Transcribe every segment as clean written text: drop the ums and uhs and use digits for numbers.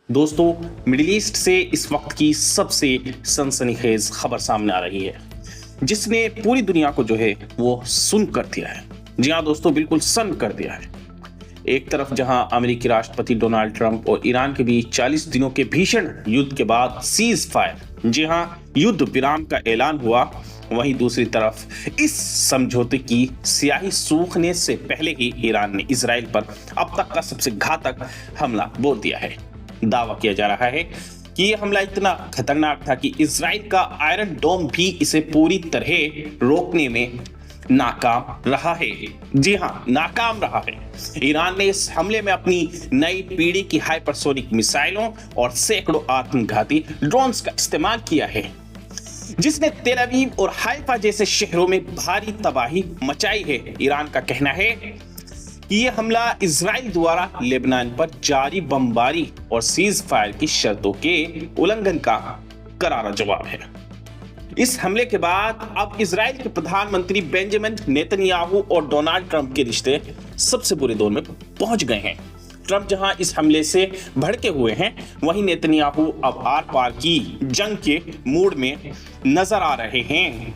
दोस्तों, middle east से इस वक्त की सबसे सनसनीखेज खबर सामने आ रही है, जिसने पूरी दुनिया को जो है वो सुन कर दिया है। जी हाँ दोस्तों, बिल्कुल सन कर दिया है। एक तरफ जहां अमेरिकी राष्ट्रपति डोनाल्ड ट्रंप और ईरान के बीच 40 दिनों के भीषण युद्ध के बाद सीज फायर, जी हां, युद्ध विराम का ऐलान हुआ, वहीं दूसरी तरफ इस समझौते की स्याही सूखने से पहले ही ईरान ने इजराइल पर अब तक का सबसे घातक हमला बोल दिया है। दावा किया जा रहा है कि यह हमला इतना खतरनाक था कि इजराइल का आयरन डोम भी इसे पूरी तरह रोकने में नाकाम रहा है। जी हां, नाकाम रहा है। ईरान ने इस हमले में अपनी नई पीढ़ी की हाइपरसोनिक मिसाइलों और सैकड़ों आत्मघाती ड्रोन्स का इस्तेमाल किया है, जिसने तेल अवीव और हाइफा जैसे शहरों में भारी तबाही मचाई है। ईरान का कहना है कि यह हमला इजराइल द्वारा लेबनान पर जारी बमबारी और सीज फायर की शर्तों के उल्लंघन का करारा जवाब है। इस हमले के बाद अब इजराइल के प्रधानमंत्री बेंजामिन नेतन्याहू और डोनाल्ड ट्रंप के रिश्ते सबसे बुरे दौर में पहुंच गए हैं। ट्रंप जहां इस हमले से भड़के हुए हैं, वहीं नेतन्याहू अब आर पार की जंग के मूड में नजर आ रहे हैं।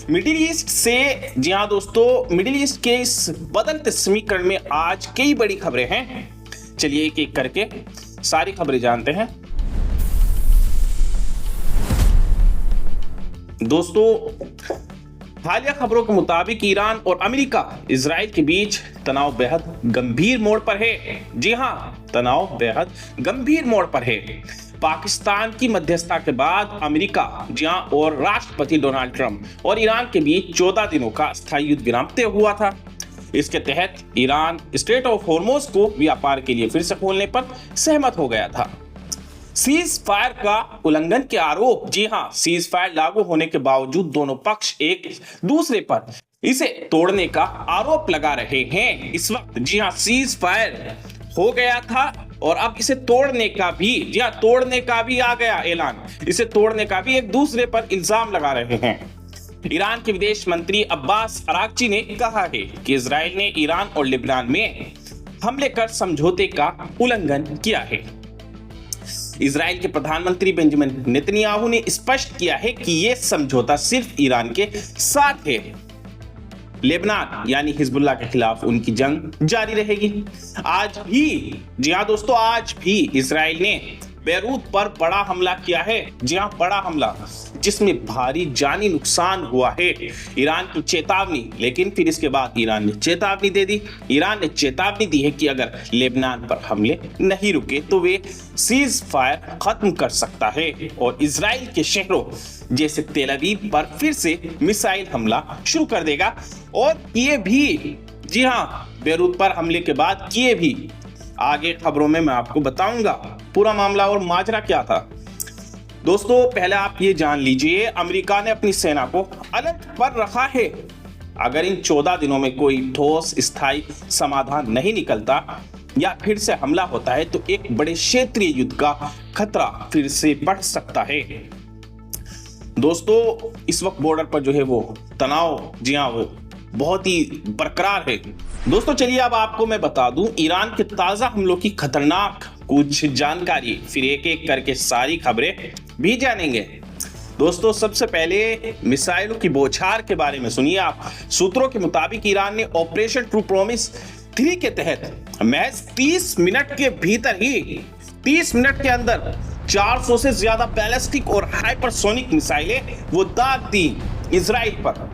मिडिल ईस्ट से, जी हाँ दोस्तों, मिडिल ईस्ट के इस बदलते समीकरण में आज कई बड़ी खबरें हैं। चलिए एक एक करके सारी खबरें जानते हैं। दोस्तों, हालिया खबरों के मुताबिक ईरान और अमेरिका इजराइल के बीच तनाव बेहद गंभीर मोड़ पर है। जी हां, तनाव बेहद गंभीर मोड़ पर है। पाकिस्तान की मध्यस्थता के बाद अमेरिका, जी हां, और राष्ट्रपति डोनाल्ड ट्रंप और ईरान के बीच 14 दिनों का स्थायी युद्ध विराम तय हुआ था। इसके तहत ईरान स्ट्रेट ऑफ हॉर्मोज को व्यापार के लिए फिर से खोलने पर सहमत हो गया था। सीज फायर का उल्लंघन के आरोप, जी हां, सीज फायर लागू होने के बावजूद दोनों पक्ष एक दूसरे पर इसे तोड़ने का आरोप लगा रहे हैं इस वक्त। जी हां, सीज फायर हो गया था और अब इसे तोड़ने का भी, जी हां, तोड़ने का भी आ गया ऐलान। इसे तोड़ने का भी एक दूसरे पर इल्जाम लगा रहे हैं। ईरान के विदेश मंत्री अब्बास अरागची ने कहा है कि इजराइल ने ईरान और लेबनान में हमले कर समझौते का उल्लंघन किया है। इजराइल के प्रधानमंत्री बेंजामिन नेतन्याहू ने स्पष्ट किया है कि यह समझौता सिर्फ ईरान के साथ है। लेबनान यानी हिजबुल्लाह के खिलाफ उनकी जंग जारी रहेगी। आज भी, जी हां दोस्तों, आज भी इजराइल ने बेरूत पर बड़ा हमला किया है। जी हां, बड़ा हमला, जिसमें भारी जानी नुकसान हुआ है। ईरान की चेतावनी, लेकिन फिर इसके बाद ईरान ने चेतावनी दे दी। ईरान ने चेतावनी दी है कि अगर लेबनान पर हमले नहीं रुके तो वे सीज फायर खत्म कर सकता है और इजराइल के शहरों जैसे तेल अवीव पर फिर से मिसाइल हमला शुरू कर देगा। और ये भी, जी हां, बेरूत पर हमले के बाद किए भी। आगे खबरों में मैं आपको बताऊंगा पूरा मामला और माजरा क्या था। दोस्तों, पहले आप ये जान लीजिए, अमेरिका ने अपनी सेना को अलर्ट पर रखा है। अगर इन 14 दिनों में कोई ठोस स्थायी समाधान नहीं निकलता या फिर से हमला होता है तो एक बड़े क्षेत्रीय युद्ध का खतरा फिर से बढ़ सकता है। दोस्तों, इस वक्त बॉर्डर पर जो है वो तनाव, जी हाँ, वो बहुत ही बरकरार है। दोस्तों, चलिए अब आपको मैं बता दूं ईरान के ताजा हमलों की खतरनाक कुछ जानकारी, फिर एक एक करके सारी खबरें भी जानेंगे। दोस्तों, सबसे पहले मिसाइलों की बौछार के बारे में सुनिए आप। सूत्रों के मुताबिक ईरान ने ऑपरेशन ट्रू प्रॉमिस 3 के तहत महज 30 मिनट के भीतर ही, 30 मिनट के अंदर 400 से ज्यादा बैलिस्टिक और हाइपरसोनिक मिसाइलें वो दाग दी इजराइल पर।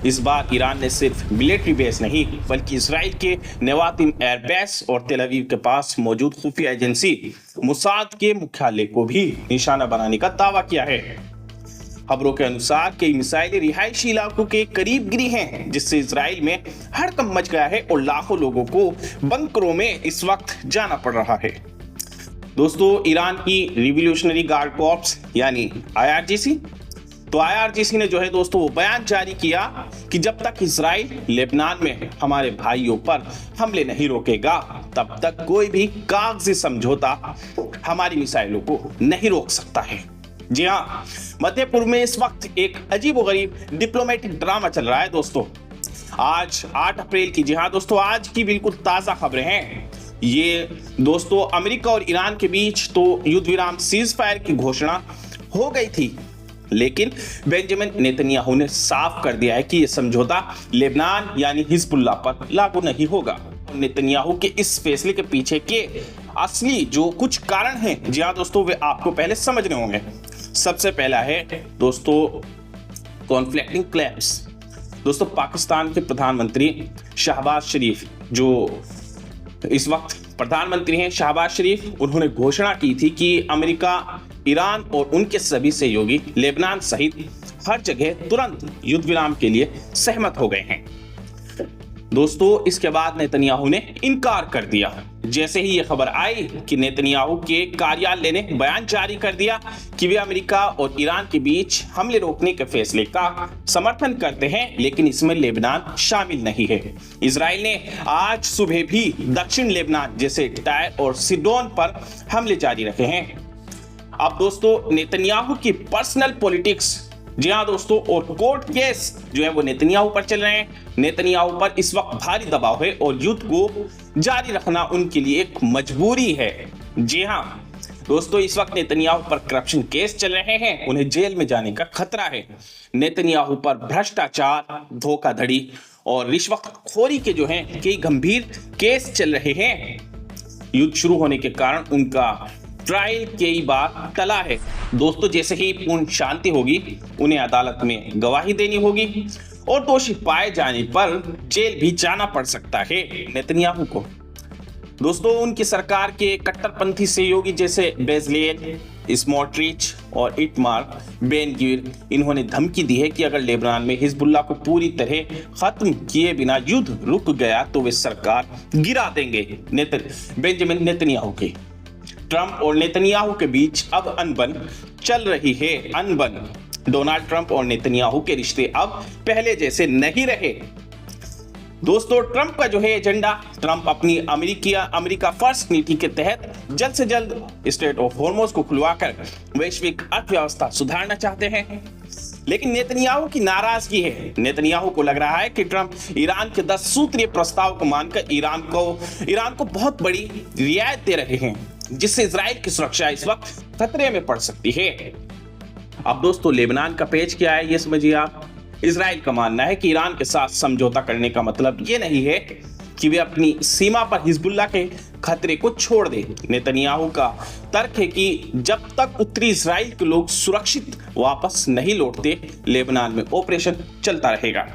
इस बार ईरान ने सिर्फ मिलिट्री बेस नहीं, बल्कि इजराइल के नेवातिम एयरबेस और तेल अवीव के पास मौजूद खुफिया एजेंसी मुसाद के मुख्यालय को भी निशाना बनाने का दावा किया है। खबरों के अनुसार कई मिसाइलें रिहायशी इलाकों के करीब गिरी हैं, जिससे इजराइल में हड़कंप मच गया है और लाखों लोगों को बंकरों में इस वक्त जाना पड़ रहा है। दोस्तों, ईरान की रिवॉल्यूशनरी गार्ड कॉर्प्स यानी आईआरजीसी, तो आईआरजीसी ने जो है दोस्तों वो बयान जारी किया कि जब तक इजराइल लेबनान में हमारे भाइयों पर हमले नहीं रोकेगा, तब तक कोई भी कागजी समझौता हमारी मिसाइलों को नहीं रोक सकता है। जी हाँ, मध्य पूर्व में इस वक्त एक अजीबोगरीब डिप्लोमेटिक ड्रामा चल रहा है दोस्तों। आज 8 अप्रैल की, जी हाँ दोस्तों, आज की बिल्कुल ताजा खबरें हैं। ये दोस्तों अमेरिका और ईरान के बीच तो युद्ध विराम सीज फायर की घोषणा हो गई थी, लेकिन बेंजामिन नेतन्याहू ने साफ कर दिया है कि यह समझौता लेबनान यानी हिजबुल्लाह पर लागू नहीं होगा। नेतन्याहू के इस फैसले के पीछे के असली जो कुछ कारण हैं, जी हाँ दोस्तों, वे आपको पहले समझने होंगे। सबसे पहला है दोस्तों कॉन्फ्लिक्टिंग क्लेम्स। दोस्तों पाकिस्तान के प्रधानमंत्री शहबाज शरीफ, जो इस वक्त प्रधानमंत्री हैं शहबाज शरीफ, उन्होंने घोषणा की थी कि अमेरिका, ईरान और उनके सभी सहयोगी लेबनान सहित हर जगह तुरंत युद्ध विराम के लिए सहमत हो गए हैं। दोस्तों इसके बाद नेतन्याहू ने इनकार कर दिया। जैसे ही यह खबर आई कि नेतन्याहू के कार्यालय ने बयान जारी कर दिया कि वे अमेरिका और ईरान के बीच हमले रोकने के फैसले का समर्थन करते हैं, लेकिन इसमें लेबनान शामिल नहीं है। इजराइल ने आज सुबह भी दक्षिण लेबनान जैसे टायर और सिडोन पर हमले जारी रखे हैं। अब दोस्तों नेतन्याहू की पर्सनल पॉलिटिक्स, जी हाँ दोस्तों, और कोर्ट केस जो है वो नेतन्याहू पर चल रहे हैं। नेतन्याहू पर इस वक्त भारी दबाव है और युद्ध को जारी रखना उनके लिए एक मजबूरी है। जी हाँ दोस्तों, इस वक्त नेतन्याहू पर करप्शन केस चल रहे हैं, उन्हें जेल में जाने का खतरा है। नेतन्याहू पर भ्रष्टाचार, धोखाधड़ी और रिश्वतखोरी के जो हैं कई गंभीर केस चल रहे हैं। युद्ध शुरू होने के कारण उनका ट्रायल कई बार टला है। दोस्तों जैसे ही पूर्ण शांति होगी, उन्हें अदालत में गवाही देनी होगी और दोषी पाए जाने पर जेल भी जाना पड़ सकता है नेतन्याहू को। दोस्तों उनकी सरकार के कट्टरपंथी सहयोगी जैसे बेजलेल, स्मोट्रिच और इटमार बेन-गवीर, इन्होंने धमकी दी है कि अगर लेबनान में हिजबुल्लाह को पूरी तरह खत्म किए बिना युद्ध रुक गया तो वे सरकार गिरा देंगे बेंजामिन नेतन्याहू की। ट्रंप और नेतन्याहू के बीच अब अनबन चल रही है। अनबन, डोनाल्ड ट्रंप और नेतन्याहू के रिश्ते अब पहले जैसे नहीं रहे। दोस्तों ट्रंप का जो है एजेंडा, ट्रंप अपनी अमेरिका फर्स्ट नीति के तहत जल्द से जल्द स्ट्रेट ऑफ हॉर्मुज़ को खुलवाकर वैश्विक अर्थव्यवस्था सुधारना चाहते हैं, लेकिन नेतन्याहू की नाराजगी है। नेतन्याहू को लग रहा है कि ट्रंप ईरान के 10 सूत्रीय प्रस्ताव को मानकर ईरान को बहुत बड़ी रियायत दे रहे हैं, जिससे इजराइल की सुरक्षा इस वक्त खतरे में पड़ सकती है। अब दोस्तों लेबनान का पेच क्या है ये समझिए आप। इजराइल का मानना है कि ईरान के साथ समझौता करने का मतलब ये नहीं है कि वे अपनी सीमा पर हिजबुल्लाह के खतरे को छोड़ दें। नेतन्याहू का तर्क है कि जब तक उत्तरी इजराइल के लोग सुरक्षित वापस नहीं लौटते, लेबनान में ऑपरेशन चलता रहेगा।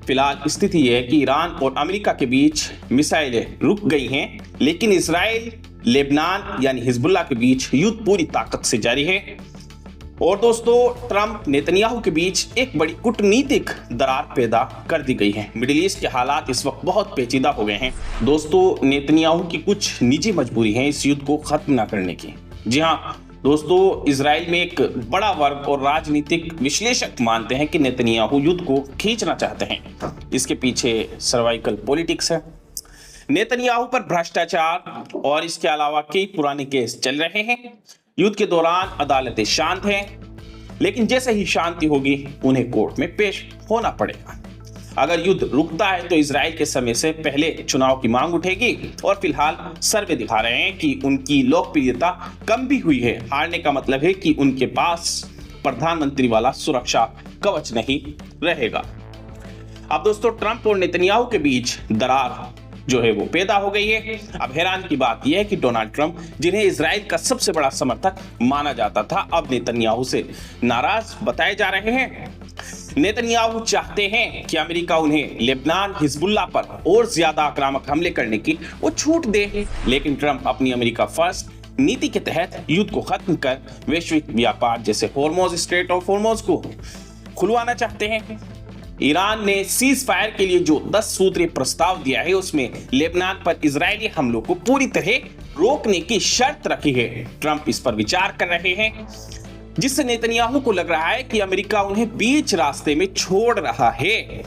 फिलहाल स्थिति यह है कि ईरान और अमेरिका के बीच मिसाइलें रुक गई हैं, लेकिन इजराइल, लेबनान यानी हिजबुल्लाह के बीच युद्ध पूरी ताकत से जारी है। और दोस्तों ट्रंप नेतन्याहू के बीच एक बड़ी कूटनीतिक दरार पैदा कर दी गई है। मिडिल ईस्ट के हालात इस वक्त बहुत पेचीदा हो गए हैं। दोस्तों नेतन्याहू की कुछ निजी मजबूरी है इस युद्ध को खत्म ना करने की। जी हाँ दोस्तों, इजराइल में एक बड़ा वर्ग और राजनीतिक विश्लेषक मानते हैं कि नेतन्याहू युद्ध को खींचना चाहते हैं। इसके पीछे सर्वाइकल पॉलिटिक्स है, नेतन्याहू पर भ्रष्टाचार और इसके अलावा कई पुराने केस चल रहे हैं। युद्ध के दौरान अदालतें शांत हैं, लेकिन जैसे ही शांति होगी उन्हें कोर्ट में पेश होना पड़ेगा। अगर युद्ध रुकता है तो इजराइल के समय से पहले चुनाव की मांग उठेगी और फिलहाल सर्वे दिखा रहे हैं कि उनकी लोकप्रियता कम भी हुई है। हारने का मतलब है कि उनके पास प्रधानमंत्री वाला सुरक्षा कवच नहीं रहेगा। अब दोस्तों ट्रंप और नेतन्याहू के बीच दरार जो है वो पैदा हो गई है। अब हैरान की बात यह है कि डोनाल्ड ट्रंप, जिन्हें इजराइल का सबसे बड़ा समर्थक माना जाता था, अब नेतन्याहू से नाराज बताए जा रहे हैं। नेतन्याहू चाहते हैं कि अमेरिका उन्हें लेबनान हिजबुल्लाह पर और ज्यादा आक्रामक हमले करने की वो छूट दे, लेकिन ट्रंप अपनी अमेरिका फर्स्ट नीति के तहत युद्ध को खत्म कर वैश्विक व्यापार जैसे हॉर्मुज़, स्ट्रेट ऑफ हॉर्मुज़ को खुलवाना चाहते हैं। ईरान ने सीज फायर के लिए जो 10 सूत्रीय प्रस्ताव दिया है, उसमें लेबनान पर इजरायली हमलों को पूरी तरह रोकने की शर्त रखी है। ट्रंप इस पर विचार कर रहे हैं, जिससे नेतन्याहू को लग रहा है कि अमेरिका उन्हें बीच रास्ते में छोड़ रहा है।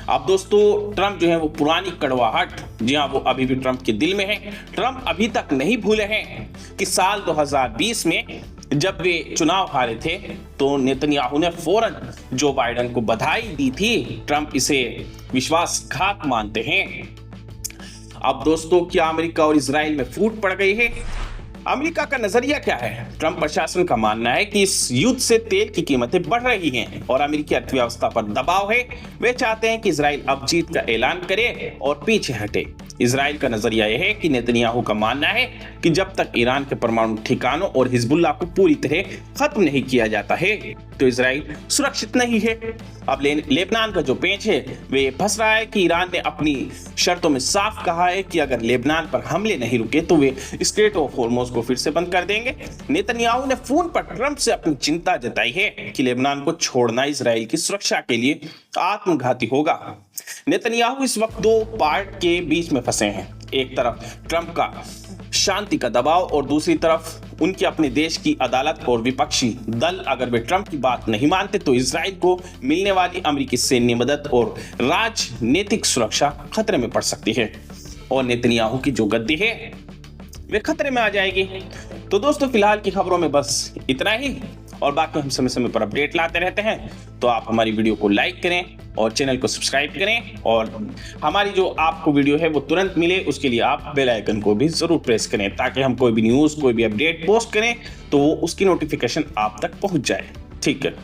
अब दोस्तों ट्रंप जो है वो पुरानी कड़वाहट, जी हाँ, वो अभी भी ट्रंप के दिल में है। ट्रंप अभी तक नहीं भूले हैं कि साल 2020 में जब वे चुनाव हारे थे तो नेतन्याहू ने फौरन जो बाइडेन को बधाई दी थी। ट्रंप इसे विश्वासघात मानते हैं। अब दोस्तों, क्या अमेरिका और इजराइल में फूट पड़ गई है? अमेरिका का नजरिया क्या है? ट्रंप प्रशासन का मानना है कि इस युद्ध से तेल की कीमतें बढ़ रही हैं और अमेरिकी अर्थव्यवस्था पर दबाव है। वे चाहते हैं कि इजराइल अब जीत का ऐलान करे और पीछे हटे। इजराइल का नजरिया यह है कि नेतन्याहू का मानना है कि जब तक ईरान के परमाणु ठिकानों और हिजबुल्लाह को पूरी तरह खत्म नहीं किया जाता है तो इजराइल सुरक्षित नहीं है। अब लेबनान का जो पेच है वे फंस रहा है कि ईरान ने अपनी शर्तों में साफ कहा है कि अगर लेबनान पर हमले नहीं रुके तो वे स्ट्रेट ऑफ हॉर्मुज को फिर से बंद कर देंगे। नेतन्याहू ने फोन पर ट्रंप से अपनी चिंता जताई है कि लेबनान को छोड़ना इजराइल की सुरक्षा के लिए आत्मघाती होगा। नेतन्याहू इस वक्त दो पार्ट के बीच में फंसे हैं। एक तरफ ट्रंप का शांति का दबाव और दूसरी तरफ उनके अपने देश की अदालत और विपक्षी दल। अगर वे ट्रंप की बात नहीं मानते तो इजराइल को मिलने वाली अमेरिकी सैन्य मदद और राजनीतिक सुरक्षा खतरे में पड़ सकती है और नेतन्याहू की जो गद्दी है वे खतरे में आ जाएगी। तो दोस्तों, फिलहाल की खबरों में बस इतना ही और बाकी हम समय समय पर अपडेट लाते रहते हैं। तो आप हमारी वीडियो को लाइक करें और चैनल को सब्सक्राइब करें और हमारी जो आपको वीडियो है वो तुरंत मिले उसके लिए आप बेल आइकन को भी जरूर प्रेस करें ताकि हम कोई भी न्यूज़ कोई भी अपडेट पोस्ट करें तो उसकी नोटिफिकेशन आप तक पहुंच जाए। ठीक है।